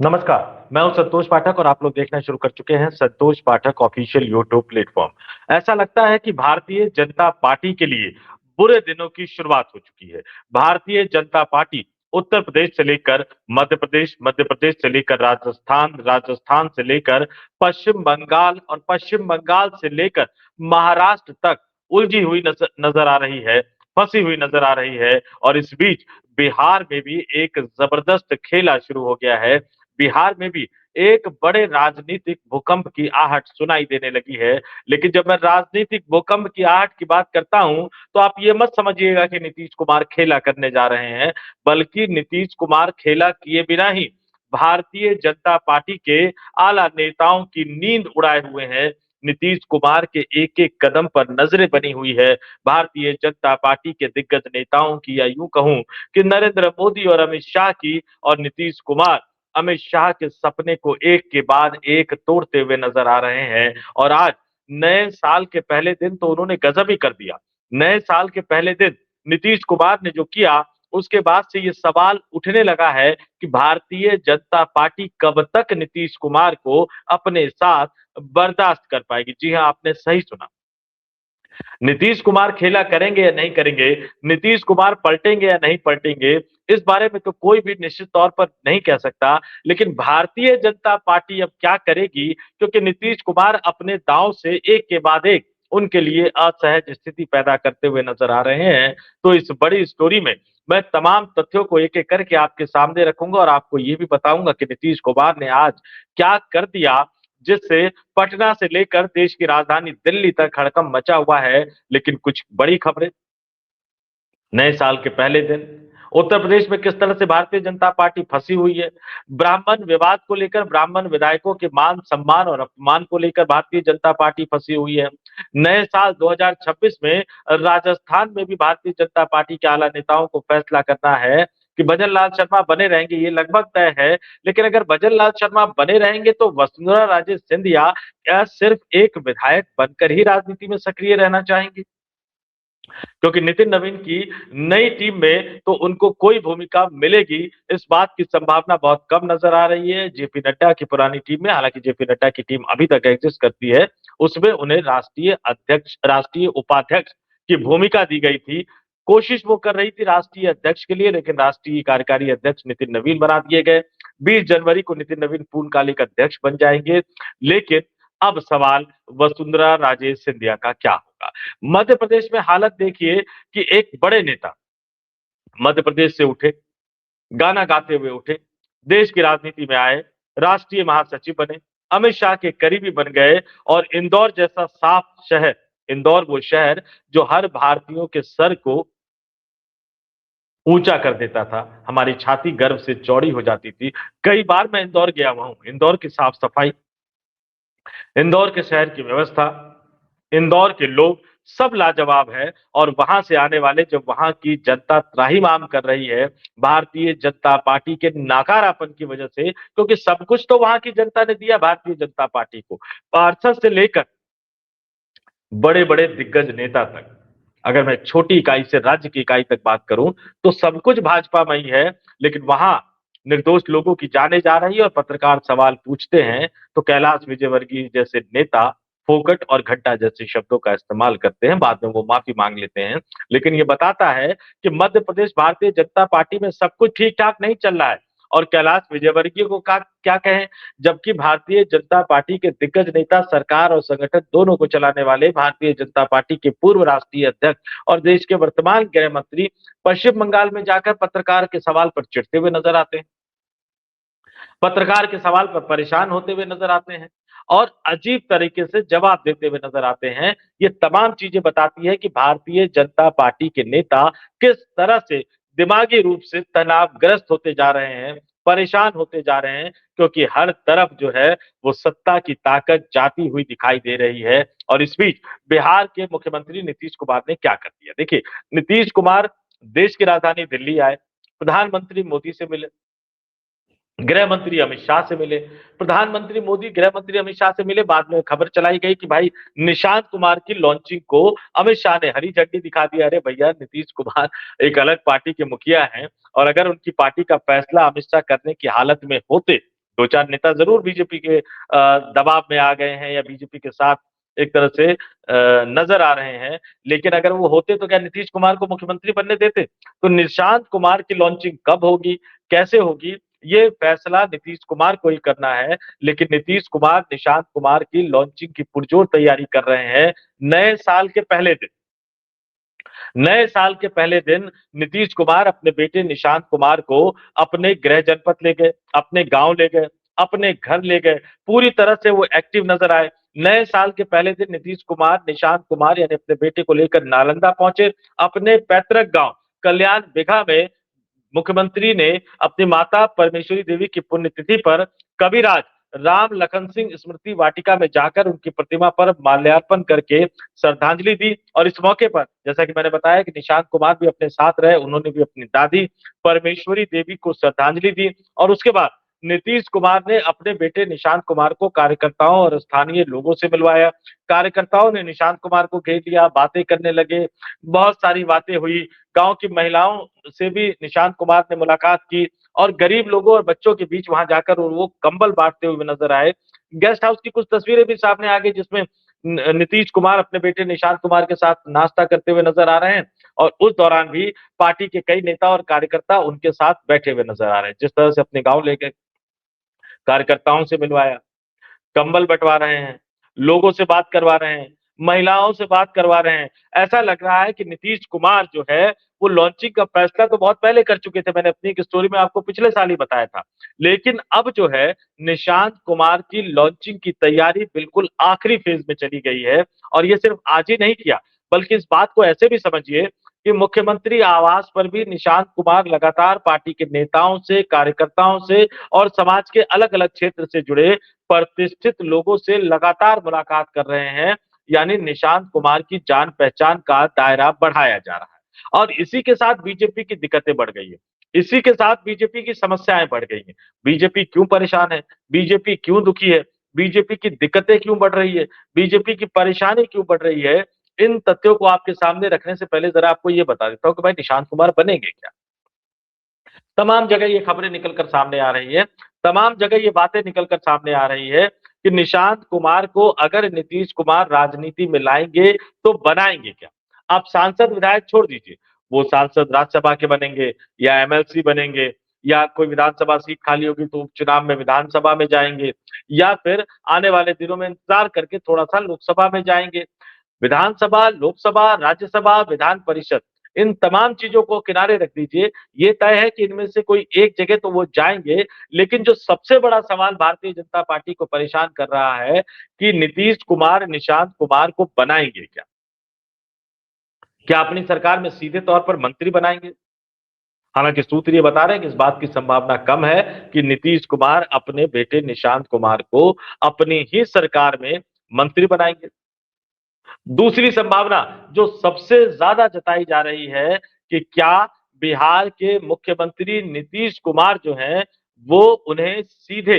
नमस्कार, मैं हूं संतोष पाठक और आप लोग देखना शुरू कर चुके हैं संतोष पाठक ऑफिशियल यूट्यूब प्लेटफॉर्म। ऐसा लगता है कि भारतीय जनता पार्टी के लिए बुरे दिनों की शुरुआत हो चुकी है। भारतीय जनता पार्टी उत्तर प्रदेश से लेकर मध्य प्रदेश से लेकर राजस्थान, राजस्थान से लेकर पश्चिम बंगाल और पश्चिम बंगाल से लेकर महाराष्ट्र तक उलझी हुई नजर आ रही है, फंसी हुई नजर आ रही है। और इस बीच बिहार में भी एक जबरदस्त खेला शुरू हो गया है। बिहार में भी एक बड़े राजनीतिक भूकंप की आहट सुनाई देने लगी है। लेकिन जब मैं राजनीतिक भूकंप की आहट की बात करता हूं, तो आप ये मत समझिएगा कि नीतीश कुमार खेला करने जा रहे हैं, बल्कि नीतीश कुमार खेला किए बिना ही भारतीय जनता पार्टी के आला नेताओं की नींद उड़ाए हुए हैं। नीतीश कुमार के एक एक कदम पर नजरें बनी हुई है भारतीय जनता पार्टी के दिग्गज नेताओं की, या यूं कहूं कि नरेंद्र मोदी और अमित शाह की। और नीतीश कुमार अमित शाह के सपने को एक के बाद एक तोड़ते हुए नजर आ रहे हैं। और आज नए साल के पहले दिन तो उन्होंने गजब ही कर दिया। नए साल के पहले दिन नीतीश कुमार ने जो किया, उसके बाद से ये सवाल उठने लगा है कि भारतीय जनता पार्टी कब तक नीतीश कुमार को अपने साथ बर्दाश्त कर पाएगी। जी हाँ, आपने सही सुना। नीतीश कुमार खेला करेंगे या नहीं करेंगे, नीतीश कुमार पलटेंगे या नहीं पलटेंगे, इस बारे में तो कोई भी निश्चित तौर पर नहीं कह सकता। लेकिन भारतीय जनता पार्टी अब क्या करेगी, क्योंकि नीतीश कुमार अपने दांव से एक के बाद एक उनके लिए असहज स्थिति पैदा करते हुए नजर आ रहे हैं। तो इस बड़ी स्टोरी में मैं तमाम तथ्यों को एक एक करके आपके सामने रखूंगा और आपको ये भी बताऊंगा कि नीतीश कुमार ने आज क्या कर दिया, जिससे पटना से लेकर देश की राजधानी दिल्ली तक हड़कंप मचा हुआ है। लेकिन कुछ बड़ी खबरें, नए साल के पहले दिन उत्तर प्रदेश में किस तरह से भारतीय जनता पार्टी फंसी हुई है। ब्राह्मण विवाद को लेकर, ब्राह्मण विधायकों के मान सम्मान और अपमान को लेकर भारतीय जनता पार्टी फंसी हुई है। नए साल 2026 में राजस्थान में भी भारतीय जनता पार्टी के आला नेताओं को फैसला करना है कि भजन लाल शर्मा बने रहेंगे, ये लगभग तय है। लेकिन अगर भजन लाल शर्मा बने रहेंगे तो वसुंधरा राजे सिंधिया क्या सिर्फ एक विधायक बनकर ही राजनीति में सक्रिय रहना चाहेंगे? क्योंकि नितिन नवीन की नई टीम में तो उनको कोई भूमिका मिलेगी, इस बात की संभावना बहुत कम नजर आ रही है। जेपी नड्डा की पुरानी टीम में, हालांकि जेपी नड्डा की टीम अभी तक एग्जिस्ट करती है, उसमें उन्हें राष्ट्रीय अध्यक्ष, राष्ट्रीय उपाध्यक्ष की भूमिका दी गई थी। कोशिश वो कर रही थी राष्ट्रीय अध्यक्ष के लिए, लेकिन राष्ट्रीय कार्यकारी अध्यक्ष नितिन नवीन बना दिए गए। 20 जनवरी को नितिन नवीन पूर्णकालिक अध्यक्ष बन जाएंगे। लेकिन अब सवाल वसुंधरा राजे सिंधिया का क्या होगा। मध्य प्रदेश में हालत देखिए कि एक बड़े नेता मध्य प्रदेश से उठे, गाना गाते हुए उठे, देश की राजनीति में आए, राष्ट्रीय महासचिव बने, अमित शाह के करीबी बन गए। और इंदौर जैसा साफ शहर, इंदौर वो शहर जो हर भारतीयों के सर को ऊंचा कर देता था, हमारी छाती गर्व से चौड़ी हो जाती थी। कई बार मैं इंदौर गया हुआ हूं। इंदौर की साफ सफाई, इंदौर के शहर की व्यवस्था, इंदौर के लोग सब लाजवाब है। और वहां से आने वाले, जब वहां की जनता त्राहिमाम कर रही है भारतीय जनता पार्टी के नाकारापन की वजह से, क्योंकि सब कुछ तो वहां की जनता ने दिया भारतीय जनता पार्टी को, पार्षद से लेकर बड़े बड़े दिग्गज नेता तक। अगर मैं छोटी इकाई से राज्य की इकाई तक बात करूं, तो सब कुछ भाजपा में ही है। लेकिन वहां निर्दोष लोगों की जाने जा रही है और पत्रकार सवाल पूछते हैं तो कैलाश विजयवर्गीय जैसे नेता फोकट और घट्टा जैसे शब्दों का इस्तेमाल करते हैं, बाद में वो माफी मांग लेते हैं। लेकिन ये बताता है कि मध्य प्रदेश भारतीय जनता पार्टी में सब कुछ ठीक ठाक नहीं चल रहा है। और कैलाश विजयवर्गीय को क्या कहें, जबकि भारतीय जनता पार्टी के दिग्गज नेता, सरकार और संगठन दोनों को चलाने वाले भारतीय जनता पार्टी के पूर्व राष्ट्रीय अध्यक्ष और देश के वर्तमान गृह मंत्री पश्चिम बंगाल में जाकर पत्रकार के सवाल पर चिढ़ते हुए नजर आते हैं, पत्रकार के सवाल पर परेशान होते हुए नजर आते हैं और अजीब तरीके से जवाब देते हुए नजर आते हैं। ये तमाम चीजें बताती है कि भारतीय जनता पार्टी के नेता किस तरह से दिमागी रूप से तनावग्रस्त होते जा रहे हैं, परेशान होते जा रहे हैं, क्योंकि हर तरफ जो है वो सत्ता की ताकत जाती हुई दिखाई दे रही है। और इस बीच बिहार के मुख्यमंत्री नीतीश कुमार ने क्या कर दिया, देखिए। नीतीश कुमार देश की राजधानी दिल्ली आए, प्रधानमंत्री मोदी से मिले, गृह मंत्री अमित शाह से मिले। प्रधानमंत्री मोदी गृह मंत्री अमित शाह से मिले, बाद में खबर चलाई गई कि भाई निशांत कुमार की लॉन्चिंग को अमित शाह ने हरी झंडी दिखा दिया। अरे भैया, नीतीश कुमार एक अलग पार्टी के मुखिया हैं, और अगर उनकी पार्टी का फैसला अमित शाह करने की हालत में होते, 2-4 नेता ज़रूर बीजेपी के दबाव में आ गए हैं या बीजेपी के साथ एक तरह से नज़र आ रहे हैं। लेकिन अगर वो होते तो क्या नीतीश कुमार को मुख्यमंत्री बनने देते? तो निशांत कुमार की लॉन्चिंग कब होगी, कैसे होगी, ये फैसला नीतीश कुमार को ही करना है। लेकिन नीतीश कुमार निशांत कुमार की लॉन्चिंग की पुरजोर तैयारी कर रहे हैं, नए साल के पहले दिन। नए साल के पहले दिन नीतीश कुमार अपने बेटे निशांत कुमार को अपने गृह जनपद ले गए, अपने गाँव ले गए, अपने घर ले गए, पूरी तरह से वो एक्टिव नज़र आए। नए साल के पहले दिन नीतीश कुमार, निशांत कुमार यानी अपने बेटे को लेकर नालंदा पहुँचे, अपने पैतृक गाँव कल्याण बिघा में मुख्यमंत्री ने अपनी माता परमेश्वरी देवी की पुण्यतिथि पर कविराज राम लखन सिंह स्मृति वाटिका में जाकर उनकी प्रतिमा पर माल्यार्पण करके श्रद्धांजलि दी और इस मौके पर जैसा कि मैंने बताया कि निशांत कुमार भी अपने साथ रहे, उन्होंने भी अपनी दादी परमेश्वरी देवी को श्रद्धांजलि दी और उसके बाद नीतीश कुमार ने अपने बेटे निशांत कुमार को कार्यकर्ताओं और स्थानीय लोगों से मिलवाया। कार्यकर्ताओं ने निशांत कुमार को घेर लिया, बातें करने लगे, बहुत सारी बातें हुई। गाँव की महिलाओं से भी निशांत कुमार ने मुलाकात की और गरीब लोगों और बच्चों के बीच वहां जाकर वो कंबल बांटते हुए नजर आए। गेस्ट हाउस की कुछ तस्वीरें भी सामने आ गई जिसमें नीतीश कुमार अपने बेटे निशांत कुमार के साथ नाश्ता करते हुए नजर आ रहे हैं और उस दौरान भी पार्टी के कई नेता और कार्यकर्ता उनके साथ बैठे हुए नजर आ रहे हैं। जिस तरह से अपने गाँव लेके कार्यकर्ताओं से मिलवाया, कंबल बँटवा रहे हैं, लोगों से बात करवा रहे हैं, महिलाओं से बात करवा रहे हैं। ऐसा लग रहा है कि नीतीश कुमार जो है, वो लॉन्चिंग का फैसला तो बहुत पहले कर चुके थे। मैंने अपनी एक स्टोरी में आपको पिछले साल ही बताया था। लेकिन अब जो है, निशांत कुमार की लॉन्चिंग की तैयारी बिल्कुल आखिरी फेज़ में चली गई है और ये सिर्फ़ आज ही नहीं किया, बल्कि इस बात को ऐसे भी समझिए कि मुख्यमंत्री आवास पर भी निशांत कुमार लगातार पार्टी के नेताओं से, कार्यकर्ताओं से और समाज के अलग-अलग क्षेत्र से जुड़े प्रतिष्ठित लोगों से लगातार मुलाकात कर रहे हैं, यानी निशांत कुमार की जान-पहचान का दायरा बढ़ाया जा रहा है। और इसी के साथ बीजेपी की दिक्कतें बढ़ गई है। इसी के साथ बीजेपी की समस्याएँ बढ़ गई हैं। बीजेपी क्यों परेशान है? बीजेपी क्यों दुखी है? बीजेपी की दिक्कतें क्यों बढ़ रही है? बीजेपी की परेशानी क्यों बढ़ रही है? इन तथ्यों को आपके सामने रखने से पहले ज़रा आपको ये बता देता हूँ कि भाई निशांत कुमार बनेंगे क्या? तमाम जगह ये खबरें निकल कर सामने आ रही है, तमाम जगह ये बातें निकल कर सामने आ रही है कि निशांत कुमार को अगर नीतीश कुमार राजनीति में लाएँगे, तो बनाएँगे क्या? आप सांसद विधायक छोड़ दीजिए, वो सांसद राज्यसभा के बनेंगे या एमएलसी बनेंगे या कोई विधानसभा सीट खाली होगी तो उपचुनाव में विधानसभा में जाएँगे या फिर आने वाले दिनों में इंतज़ार करके थोड़ा-सा लोकसभा में जाएँगे। विधानसभा, लोकसभा, राज्यसभा, विधान परिषद, इन तमाम चीज़ों को किनारे रख दीजिए। ये तय है कि इनमें से कोई एक जगह तो वो जाएँगे, लेकिन जो सबसे बड़ा सवाल भारतीय जनता पार्टी को परेशान कर रहा है कि नीतीश कुमार, निशांत कुमार को बनाएँगे क्या? क्या अपनी सरकार में सीधे तौर पर मंत्री बनाएँगे? हालाँकि सूत्र ये बता रहे हैं कि इस बात की संभावना कम है कि नीतीश कुमार अपने बेटे निशांत कुमार को अपनी ही सरकार में मंत्री बनाएँगे। दूसरी संभावना जो सबसे ज़्यादा जताई जा रही है कि क्या बिहार के मुख्यमंत्री नीतीश कुमार जो हैं, वो उन्हें सीधे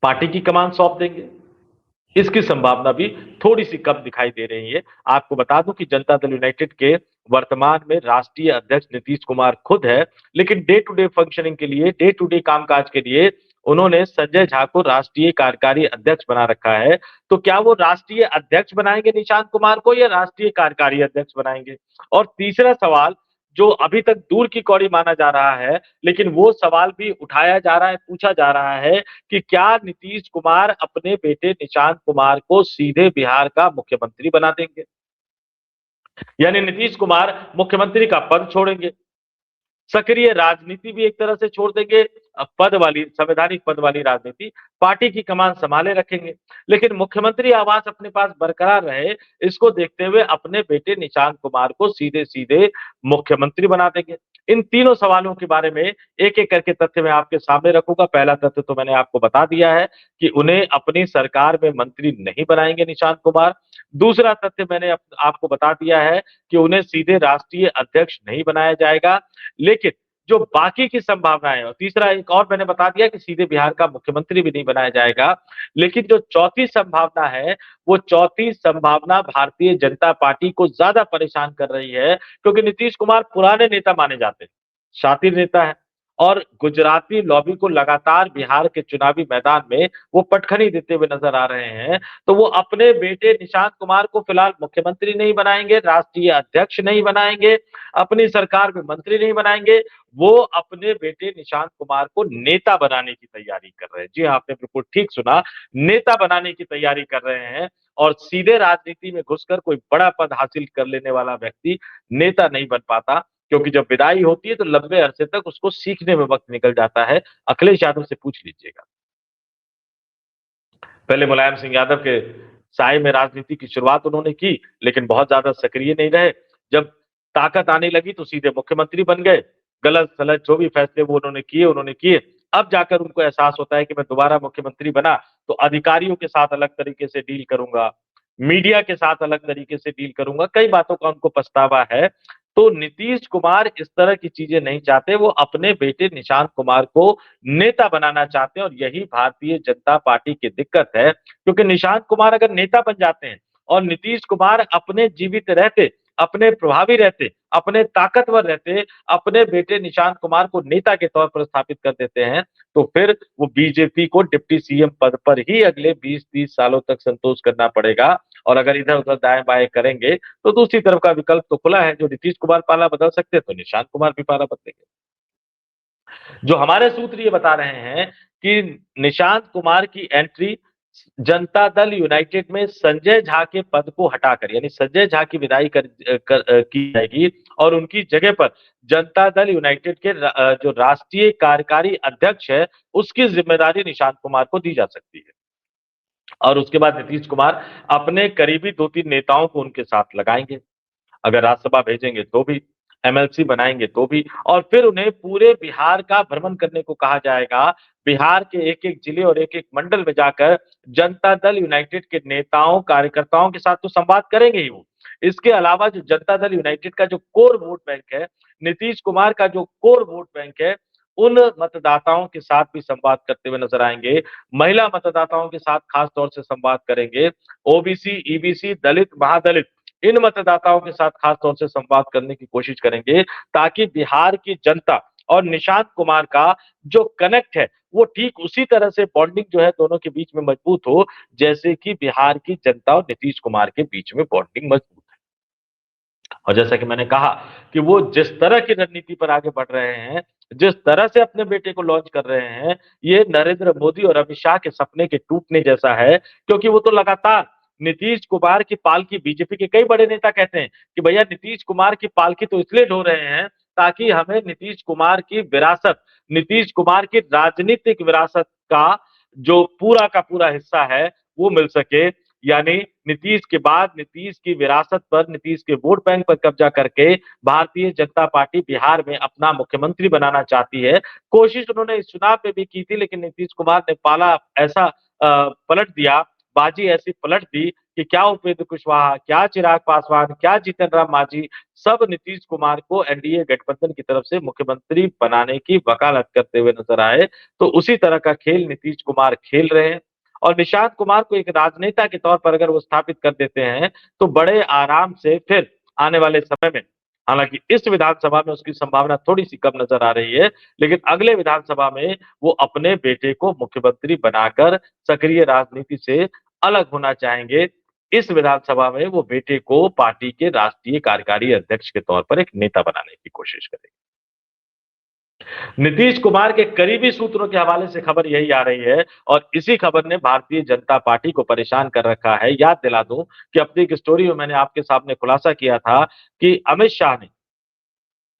पार्टी की कमान सौंप देंगे। इसकी संभावना भी थोड़ी-सी कम दिखाई दे रही है। आपको बता दूँ कि जनता दल यूनाइटेड के वर्तमान में राष्ट्रीय अध्यक्ष नीतीश कुमार खुद है, लेकिन डे टू डे फंक्शनिंग के लिए, डे टू डे कामकाज के लिए उन्होंने संजय झा को राष्ट्रीय कार्यकारी अध्यक्ष बना रखा है। तो क्या वो राष्ट्रीय अध्यक्ष बनाएँगे निशांत कुमार को या राष्ट्रीय कार्यकारी अध्यक्ष बनाएँगे? और तीसरा सवाल जो अभी तक दूर की कौड़ी माना जा रहा है, लेकिन वो सवाल भी उठाया जा रहा है, पूछा जा रहा है कि क्या नीतीश कुमार अपने बेटे निशांत कुमार को सीधे बिहार का मुख्यमंत्री बना देंगे? यानी नीतीश कुमार मुख्यमंत्री का पद छोड़ेंगे, सक्रिय राजनीति भी एक तरह से छोड़ देंगे, पद वाली संवैधानिक पद वाली राजनीति, पार्टी की कमान सँभाले रखेंगे। लेकिन मुख्यमंत्री आवास अपने पास बरकरार रहे, इसको देखते हुए अपने बेटे निशांत कुमार को सीधे-सीधे मुख्यमंत्री बना देंगे। इन तीनों सवालों के बारे में एक-एक करके तथ्य मैं आपके सामने रखूँगा। पहला तथ्य तो मैंने आपको बता दिया है कि उन्हें अपनी सरकार में मंत्री नहीं बनाएँगे निशांत कुमार। दूसरा तथ्य मैंने आपको बता दिया है कि उन्हें सीधे राष्ट्रीय अध्यक्ष नहीं बनाया जाएगा। लेकिन जो बाकी की संभावनाएँ और तीसरा एक और मैंने बता दिया कि सीधे बिहार का मुख्यमंत्री भी नहीं बनाया जाएगा। लेकिन जो चौथी संभावना है, वो चौथी संभावना भारतीय जनता पार्टी को ज़्यादा परेशान कर रही है, क्योंकि नीतीश कुमार पुराने नेता माने जाते हैं, शातिर नेता हैं और गुजराती लॉबी को लगातार बिहार के चुनावी मैदान में वो पटखनी देते हुए नजर आ रहे हैं, तो वो अपने बेटे निशांत कुमार को फिलहाल मुख्यमंत्री नहीं बनाएंगे, राष्ट्रीय अध्यक्ष नहीं बनाएंगे, अपनी सरकार में मंत्री नहीं बनाएंगे, वो अपने बेटे निशांत कुमार को नेता बनाने की तैयारी कर रहे हैं। जी हाँ, आपने बिल्कुल ठीक सुना, नेता बनाने की तैयारी कर रहे हैं और सीधे राजनीति में घुसकर कोई बड़ा पद हासिल कर लेने वाला व्यक्ति नेता नहीं बन पाता, क्योंकि जब विदाई होती है तो लंबे अरसे तक उसको सीखने में वक्त निकल जाता है। अखिलेश यादव से पूछ लीजिएगा। पहले मुलायम सिंह यादव के साए में राजनीति की शुरुआत उन्होंने की, लेकिन बहुत ज्यादा सक्रिय नहीं रहे। जब ताकत आने लगी तो सीधे मुख्यमंत्री बन गए। गलत सलत जो भी फैसले वो उन्होंने किए। अब जाकर उनको एहसास होता है कि मैं दोबारा मुख्यमंत्री बना तो अधिकारियों के साथ अलग तरीके से डील करूंगा, मीडिया के साथ अलग तरीके से डील करूंगा, कई बातों का उनको पछतावा है। तो नीतीश कुमार इस तरह की चीजें नहीं चाहते, वो अपने बेटे निशांत कुमार को नेता बनाना चाहते हैं और यही भारतीय जनता पार्टी की दिक्कत है, क्योंकि निशांत कुमार अगर नेता बन जाते हैं और नीतीश कुमार अपने जीवित रहते, अपने प्रभावी रहते, अपने ताकतवर रहते, अपने बेटे निशांत कुमार को नेता के तौर पर स्थापित कर देते हैं, तो फिर वो बीजेपी को डिप्टी सीएम पद पर ही अगले 20-30 सालों तक संतोष करना पड़ेगा। और अगर इधर-उधर दाएं-बाएं करेंगे, तो दूसरी तरफ का विकल्प तो खुला है, जो नीतीश कुमार पाला बदल सकते हैं, तो निशांत कुमार भी पाला बदलेंगे। जो हमारे सूत्र ये बता रहे हैं कि निशांत कुमार की एंट्री जनता दल यूनाइटेड में संजय झा के पद को हटाकर, यानी संजय झा की विदाई की जाएगी और उनकी जगह पर जनता दल यूनाइटेड के जो राष्ट्रीय कार्यकारी अध्यक्ष है, उसकी जिम्मेदारी निशांत कुमार को दी जा सकती है। और उसके बाद नीतीश कुमार अपने करीबी 2-3 नेताओं को उनके साथ लगाएंगे। अगर राज्यसभा भेजेंगे तो भी, एमएलसी बनाएंगे तो भी, और फिर उन्हें पूरे बिहार का भ्रमण करने को कहा जाएगा। बिहार के एक-एक जिले और एक-एक मंडल में जाकर जनता दल यूनाइटेड के नेताओं, कार्यकर्ताओं के साथ तो संवाद करेंगे ही वो। इसके अलावा जो जनता दल यूनाइटेड का जो कोर वोट बैंक है, नीतीश कुमार का जो कोर वोट बैंक है, उन मतदाताओं के साथ भी संवाद करते हुए नजर आएंगे। महिला मतदाताओं के साथ खास तौर से संवाद करेंगे। ओबीसी, ईबीसी, दलित, महादलित, इन मतदाताओं के साथ खास तौर से संवाद करने की कोशिश करेंगे, ताकि बिहार की जनता और निशांत कुमार का जो कनेक्ट है, वो ठीक उसी तरह से बॉन्डिंग जो है दोनों के बीच में मजबूत हो, जैसे कि बिहार की जनता और नीतीश कुमार के बीच में बॉन्डिंग मजबूत है। और जैसा कि मैंने कहा कि वो जिस तरह की रणनीति पर आगे बढ़ रहे हैं, जिस तरह से अपने बेटे को लॉन्च कर रहे हैं, ये नरेंद्र मोदी और अमित शाह के सपने के टूटने जैसा है, क्योंकि वो तो लगातार नीतीश कुमार की पालकी, बीजेपी के कई बड़े नेता कहते हैं कि भैया नीतीश कुमार की पालकी तो इसलिए ढो रहे हैं ताकि हमें नीतीश कुमार की विरासत, नीतीश कुमार की राजनीतिक विरासत का जो पूरा का पूरा हिस्सा है वो मिल सके। यानी नीतीश के बाद नीतीश की विरासत पर, नीतीश के वोट बैंक पर कब्जा करके भारतीय जनता पार्टी बिहार में अपना मुख्यमंत्री बनाना चाहती है। कोशिश उन्होंने इस चुनाव में भी की थी, लेकिन नीतीश कुमार ने पाला ऐसा पलट दिया, बाजी ऐसी पलट दी कि क्या उपेंद्र कुशवाहा, क्या चिराग पासवान, क्या जीतन राम मांझी, सब नीतीश कुमार को एनडीए गठबंधन की तरफ से मुख्यमंत्री बनाने की वकालत करते हुए नजर आए। तो उसी तरह का खेल नीतीश कुमार खेल रहे हैं। और निशांत कुमार को एक राजनेता के तौर पर अगर वो स्थापित कर देते हैं, तो बड़े आराम से फिर आने वाले समय में, हालांकि इस विधानसभा में उसकी संभावना थोड़ी-सी कम नजर आ रही है, लेकिन अगले विधानसभा में वो अपने बेटे को मुख्यमंत्री बनाकर सक्रिय राजनीति से अलग होना चाहेंगे। इस विधानसभा में वो बेटे को पार्टी के राष्ट्रीय कार्यकारी अध्यक्ष के तौर पर एक नेता बनाने की कोशिश करेंगे। नीतीश कुमार के करीबी सूत्रों के हवाले से खबर यही आ रही है और इसी खबर ने भारतीय जनता पार्टी को परेशान कर रखा है। याद दिला दूं कि अपनी एक स्टोरी में मैंने आपके सामने खुलासा किया था कि अमित शाह ने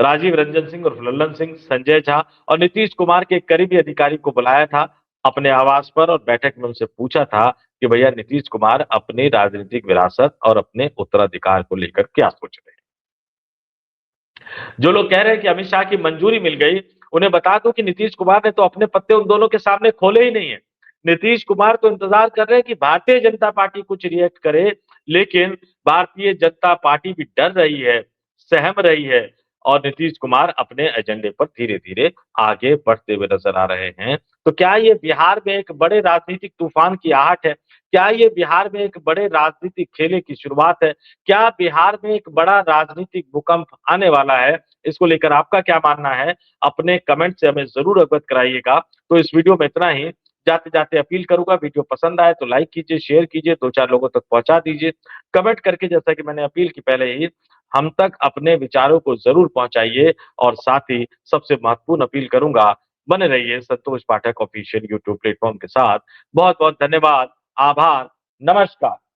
राजीव रंजन सिंह और लल्लन सिंह, संजय झा और नीतीश कुमार के एक करीबी अधिकारी को बुलाया था अपने आवास पर और बैठक में उनसे पूछा था कि भैया नीतीश कुमार अपनी राजनीतिक विरासत और अपने उत्तराधिकार को लेकर क्या सोच रहे हैं। जो लोग कह रहे हैं कि अमित शाह की मंजूरी मिल गई, उन्हें बता दूं कि नीतीश कुमार ने तो अपने पत्ते उन दोनों के सामने खोले ही नहीं है। नीतीश कुमार तो इंतजार कर रहे हैं कि भारतीय जनता पार्टी कुछ रिएक्ट करे, लेकिन भारतीय जनता पार्टी भी डर रही है, सहम रही है और नीतीश कुमार अपने एजेंडे पर धीरे-धीरे आगे बढ़ते हुए नजर आ रहे हैं। तो क्या ये बिहार में एक बड़े राजनीतिक तूफान की आहट है? क्या ये बिहार में एक बड़े राजनीतिक खेले की शुरुआत है? क्या बिहार में एक बड़ा राजनीतिक भूकंप आने वाला है? इसको लेकर आपका क्या मानना है? अपने कमेंट से हमें ज़रूर अवगत कराइएगा। तो इस वीडियो में इतना ही। जाते-जाते अपील करूँगा, वीडियो पसंद आए तो लाइक कीजिए, शेयर कीजिए, 2-4 लोगों तक पहुँचा दीजिए। कमेंट करके जैसा कि मैंने अपील की पहले ही, हम तक अपने विचारों को ज़रूर पहुँचाइए और साथ ही सबसे महत्वपूर्ण अपील करूँगा, बने रहिए संतोष पाठक ऑफिशियल यूट्यूब प्लेटफ़ॉर्म के साथ। बहुत-बहुत धन्यवाद, आभार, नमस्कार।